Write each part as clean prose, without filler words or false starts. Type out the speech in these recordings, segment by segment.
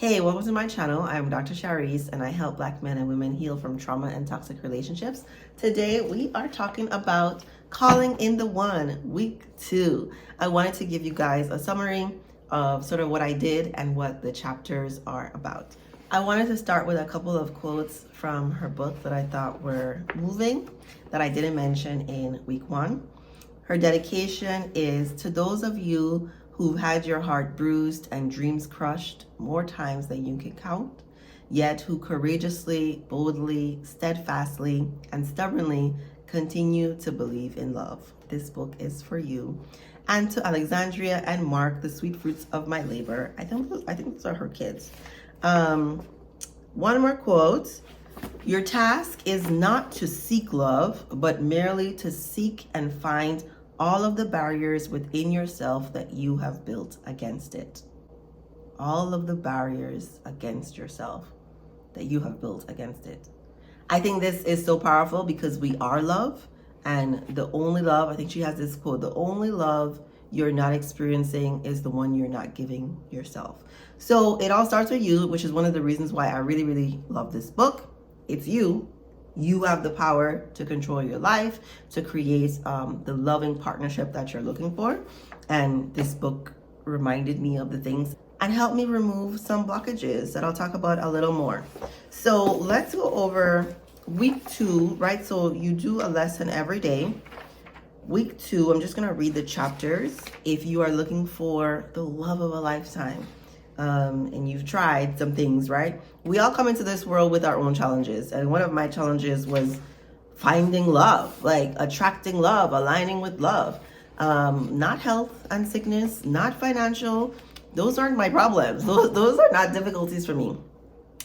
Hey, welcome to my channel. I'm Dr. Shareece and I help Black men and women heal from trauma and toxic relationships. Today we are talking about calling in the one, week 2. I wanted to give you guys a summary of sort of what I did and what the chapters are about. I wanted to start with a couple of quotes from her book that I thought were moving that I didn't mention in week 1. Her dedication is to those of you who've had your heart bruised and dreams crushed more times than you can count, yet who courageously, boldly, steadfastly, and stubbornly continue to believe in love. This book is for you. And to Alexandria and Mark, the sweet fruits of my labor. I think those are her kids. One more quote. Your task is not to seek love, but merely to seek and find all of the barriers within yourself that you have built against it. All of the barriers against yourself that you have built against it. I think this is so powerful because we are love, and the only love, I think she has this quote, the only love you're not experiencing is the one you're not giving yourself. So it all starts with you, which is one of the reasons why I really, really love this book. It's you. You have the power to control your life, to create the loving partnership that you're looking for. And this book reminded me of the things and helped me remove some blockages that I'll talk about a little more. So let's go over week 2, right? So you do a lesson every day. Week 2, I'm just gonna read the chapters. If you are looking for the love of a lifetime, and you've tried some things, right? We all come into this world with our own challenges. And one of my challenges was finding love, like attracting love, aligning with love. Not health and sickness, not financial. Those aren't my problems. Those are not difficulties for me.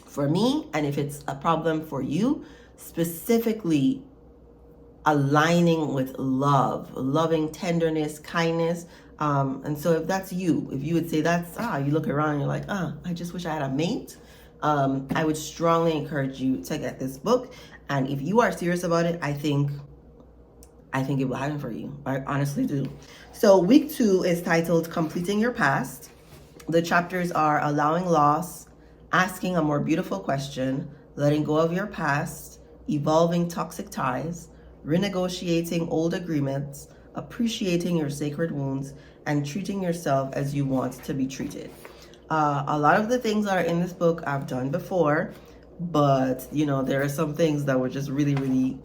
For me, and if it's a problem for you, specifically aligning with love, loving tenderness, kindness. And so if that's you, if you would say that's, you look around and you're like, I just wish I had a mate. I would strongly encourage you to get this book. And if you are serious about it, I think it will happen for you. I honestly do. So week 2 is titled Completing Your Past. The chapters are allowing loss, asking a more beautiful question, letting go of your past, evolving toxic ties, renegotiating old agreements, appreciating your sacred wounds, and treating yourself as you want to be treated. A lot of the things that are in this book I've done before, but there are some things that were just really, really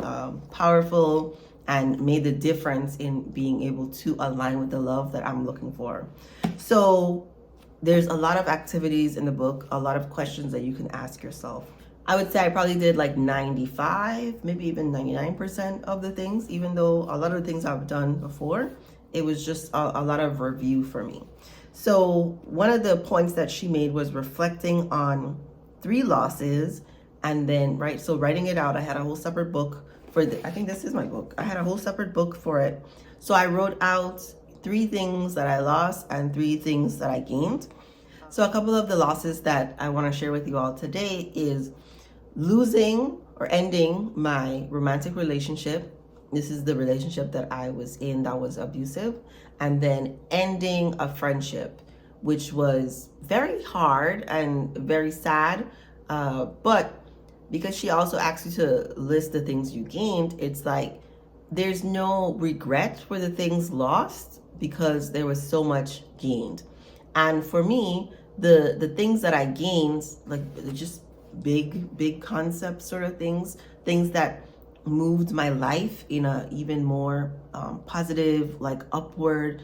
powerful and made the difference in being able to align with the love that I'm looking for. So there's a lot of activities in the book, a lot of questions that you can ask yourself. I would say I probably did like 95, maybe even 99% of the things, even though a lot of the things I've done before, it was just a lot of review for me. So one of the points that she made was reflecting on 3 losses and then, right, so writing it out. I had a whole separate book for I think this is my book. I had a whole separate book for it. So I wrote out 3 things that I lost and 3 things that I gained. So a couple of the losses that I want to share with you all today is losing or ending my romantic relationship. This is the relationship that I was in that was abusive. And then ending a friendship, which was very hard and very sad. But because she also asks you to list the things you gained, it's like there's no regret for the things lost because there was so much gained. And for me, the things that I gained, like just big concept sort of things that moved my life in a even more positive, like upward,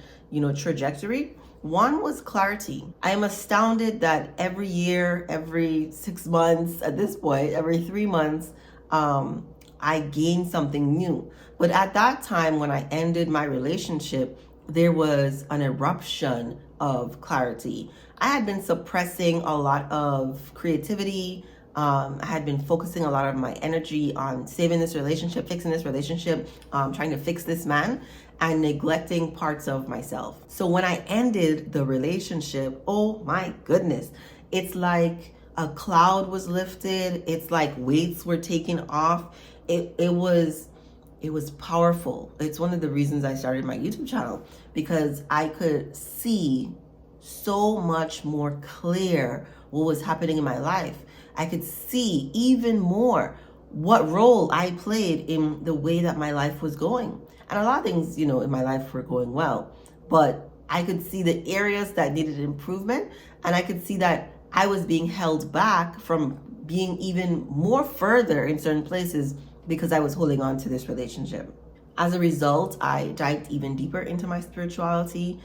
trajectory. One was clarity. I am astounded that every year, every 6 months, at this point, every 3 months, I gain something new. But at that time, when I ended my relationship, there was an eruption of clarity. I had been suppressing a lot of creativity. I had been focusing a lot of my energy on saving this relationship, fixing this relationship, trying to fix this man, and neglecting parts of myself. So when I ended the relationship, oh my goodness, it's like a cloud was lifted. It's like weights were taken off. It was powerful. It's one of the reasons I started my YouTube channel, because I could see so much more clear what was happening in my life. I could see even more what role I played in the way that my life was going. And a lot of things, in my life were going well, but I could see the areas that needed improvement, and I could see that I was being held back from being even more further in certain places because I was holding on to this relationship. As a result, I dived even deeper into my spirituality,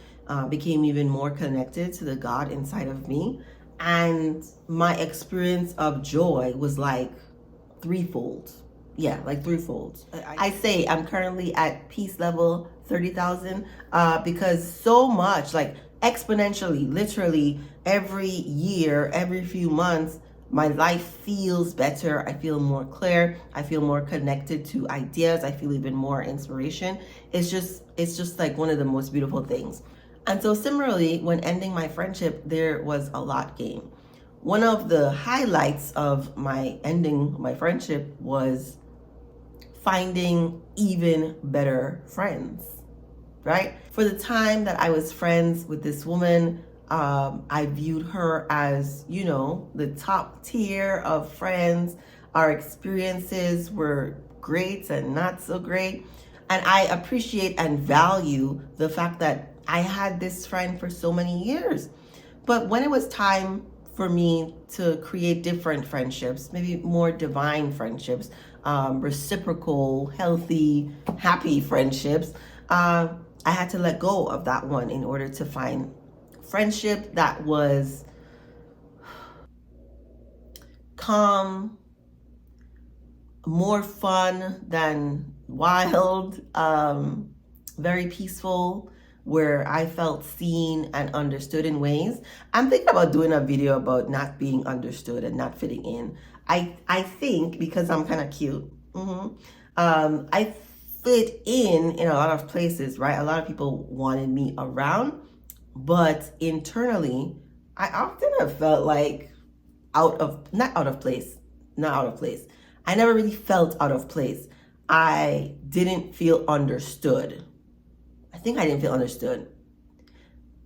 became even more connected to the God inside of me, and my experience of joy was like threefold. Yeah, like threefold. I say I'm currently at peace level 30,000 because so much, like exponentially, literally every year, every few months, my life feels better. I feel more clear. I feel more connected to ideas. I feel even more inspiration. It's just like one of the most beautiful things. And so similarly, when ending my friendship, there was a lot gained. One of the highlights of my ending my friendship was finding even better friends, right? For the time that I was friends with this woman, I viewed her as, the top tier of friends. Our experiences were great and not so great. And I appreciate and value the fact that I had this friend for so many years. But when it was time for me to create different friendships, maybe more divine friendships, reciprocal, healthy, happy friendships, I had to let go of that one in order to find friendship that was calm, more fun than wild, very peaceful, where I felt seen and understood in ways. I'm thinking about doing a video about not being understood and not fitting in. I think because I'm kind of cute, I fit in a lot of places, right? A lot of people wanted me around, but internally, I often have felt like not out of place. I never really felt out of place. I didn't feel understood. I think I didn't feel understood.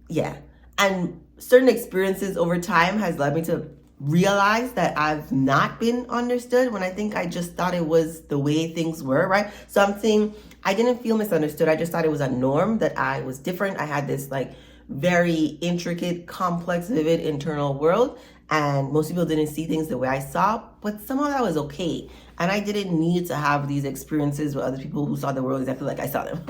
Yeah. And certain experiences over time has led me to realize that I've not been understood when I think I just thought it was the way things were, right? So I'm saying I didn't feel misunderstood. I just thought it was a norm, that I was different. I had this like very intricate, complex, vivid internal world, and most people didn't see things the way I saw, but somehow that was okay. And I didn't need to have these experiences with other people who saw the world exactly like I saw them.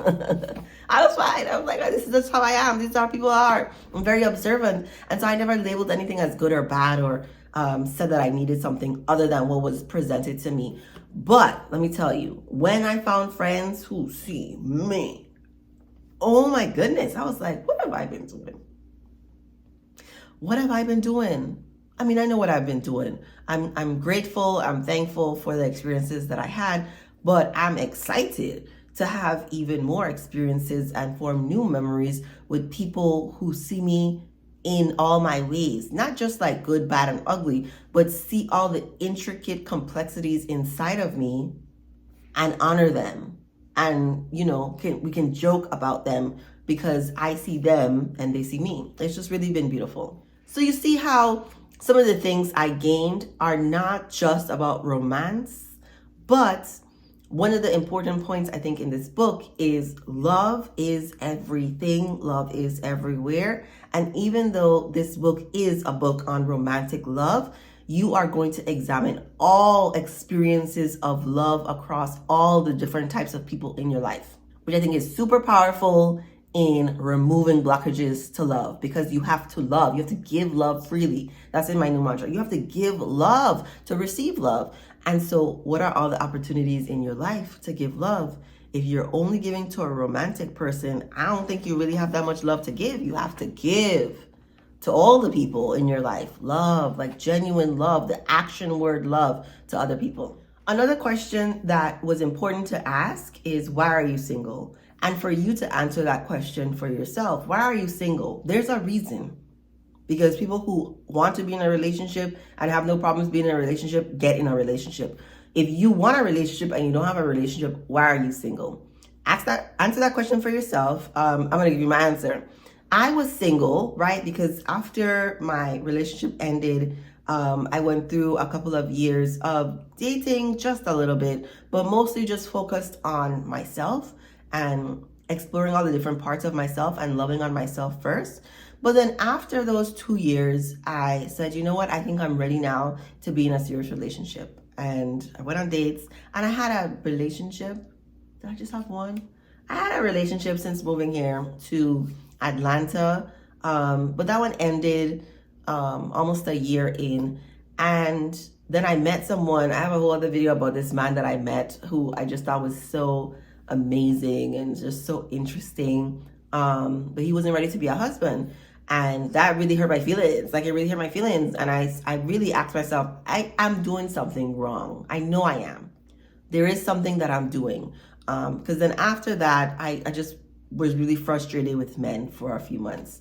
I was fine. I was like, this is just how I am. This is how people are. I'm very observant. And so I never labeled anything as good or bad, or said that I needed something other than what was presented to me. But let me tell you, when I found friends who see me, oh my goodness, I was like, what have I been doing? What have I been doing? I mean, I know what I've been doing. I'm grateful, I'm thankful for the experiences that I had, but I'm excited to have even more experiences and form new memories with people who see me in all my ways, not just like good, bad, and ugly, but see all the intricate complexities inside of me and honor them. And, we can joke about them because I see them and they see me. It's just really been beautiful. So you see how some of the things I gained are not just about romance, but one of the important points I think in this book is love is everything, love is everywhere. And even though this book is a book on romantic love, you are going to examine all experiences of love across all the different types of people in your life, which I think is super powerful in removing blockages to love, because you have to love. You have to give love freely. That's in my new mantra. You have to give love to receive love. And so what are all the opportunities in your life to give love? If you're only giving to a romantic person, I don't think you really have that much love to give. You have to give to all the people in your life. Love, like genuine love, the action word love to other people. Another question that was important to ask is, why are you single? And for you to answer that question for yourself, why are you single? There's a reason. Because people who want to be in a relationship and have no problems being in a relationship get in a relationship. If you want a relationship and you don't have a relationship, why are you single? Answer that question for yourself. I'm going to give you my answer. I was single, right? Because after my relationship ended, I went through a couple of years of dating just a little bit, but mostly just focused on myself and exploring all the different parts of myself and loving on myself first. But then after those 2 years, I said, you know what? I think I'm ready now to be in a serious relationship. And I went on dates and I had a relationship. Did I just have one? I had a relationship since moving here to Atlanta, but that one ended almost a year in. And then I met someone. I have a whole other video about this man that I met who I just thought was so amazing and just so interesting. But he wasn't ready to be a husband. And that really hurt my feelings. Like, it really hurt my feelings. And I really asked myself, I'm doing something wrong. I know I am. There is something that I'm doing. Because then after that, I just was really frustrated with men for a few months.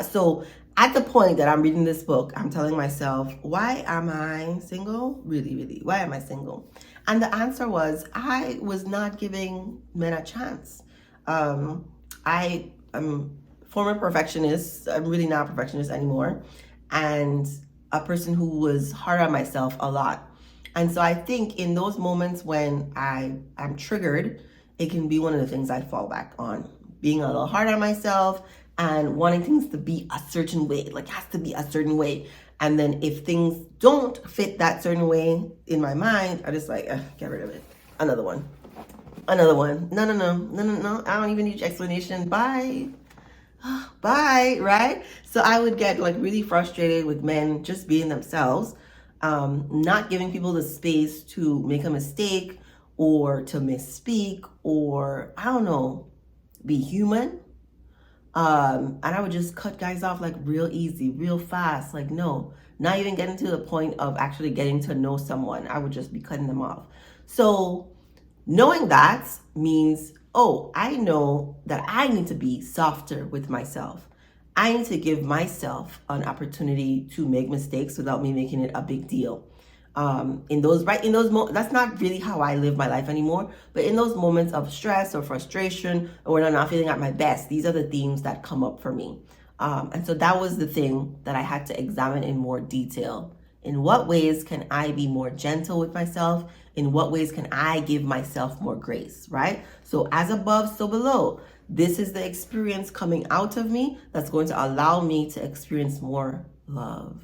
So at the point that I'm reading this book, I'm telling myself, why am I single? Really, really, why am I single? And the answer was, I was not giving men a chance. I am former perfectionist. I'm really not a perfectionist anymore. And a person who was hard on myself a lot. And so I think in those moments when I am triggered, it can be one of the things I fall back on. Being a little hard on myself and wanting things to be a certain way, like it has to be a certain way. And then if things don't fit that certain way in my mind, I just like, get rid of it. Another one. No. I don't even need your explanation. Bye. Bye, right? So I would get like really frustrated with men just being themselves, not giving people the space to make a mistake or to misspeak or, I don't know, be human. And I would just cut guys off like real easy, real fast. Like, no, not even getting to the point of actually getting to know someone. I would just be cutting them off. So knowing that means, oh, I know that I need to be softer with myself. I need to give myself an opportunity to make mistakes without me making it a big deal. That's not really how I live my life anymore, but in those moments of stress or frustration or when I'm not feeling at my best, these are the themes that come up for me. And so that was the thing that I had to examine in more detail. In what ways can I be more gentle with myself? In what ways can I give myself more grace, right? So as above, so below. This is the experience coming out of me that's going to allow me to experience more love.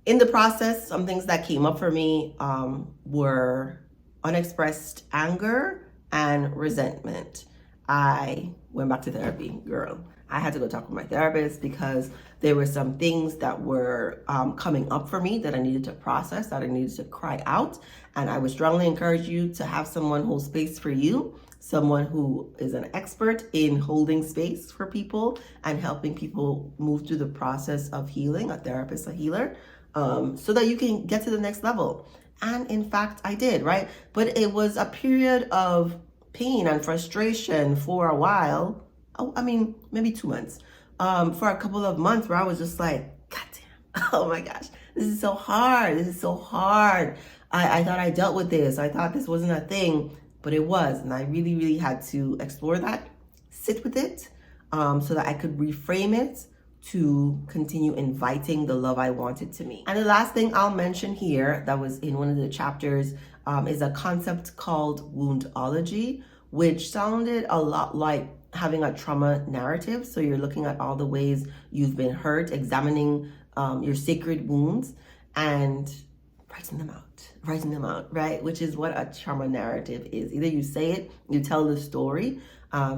In the process, some things that came up for me were unexpressed anger and resentment. I went back to therapy, girl. I had to go talk with my therapist because there were some things that were coming up for me that I needed to process, that I needed to cry out. And I would strongly encourage you to have someone hold space for you, someone who is an expert in holding space for people and helping people move through the process of healing, a therapist, a healer, so that you can get to the next level. And in fact, I did, right? But it was a period of pain and frustration for a while. Maybe 2 months, for a couple of months where I was just like, God damn, oh my gosh, this is so hard. This is so hard. I thought I dealt with this. I thought this wasn't a thing, but it was. And I really, really had to explore that, sit with it, so that I could reframe it to continue inviting the love I wanted to me. And the last thing I'll mention here that was in one of the chapters is a concept called woundology, which sounded a lot like having a trauma narrative. So you're looking at all the ways you've been hurt, examining your sacred wounds and writing them out, right? Which is what a trauma narrative is. Either you say it, you tell the story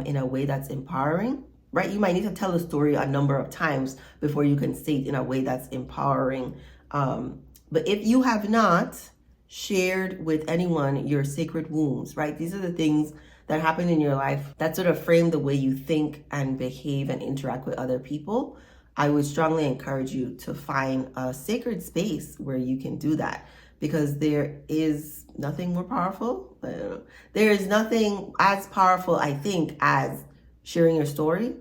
in a way that's empowering, right? You might need to tell the story a number of times before you can say it in a way that's empowering. But if you have not shared with anyone your sacred wounds, right? These are the things that happen in your life that sort of frame the way you think and behave and interact with other people. I would strongly encourage you to find a sacred space where you can do that, because there is nothing more powerful. There is nothing as powerful, I think, as sharing your story,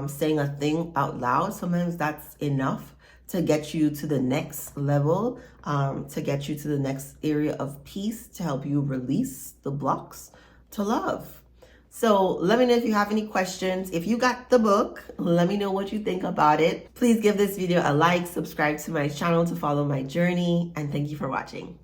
saying a thing out loud. Sometimes that's enough to get you to the next level, to get you to the next area of peace, to help you release the blocks to love. So let me know if you have any questions. If you got the book, let me know what you think about it. Please give this video a like, subscribe to my channel to follow my journey, and thank you for watching.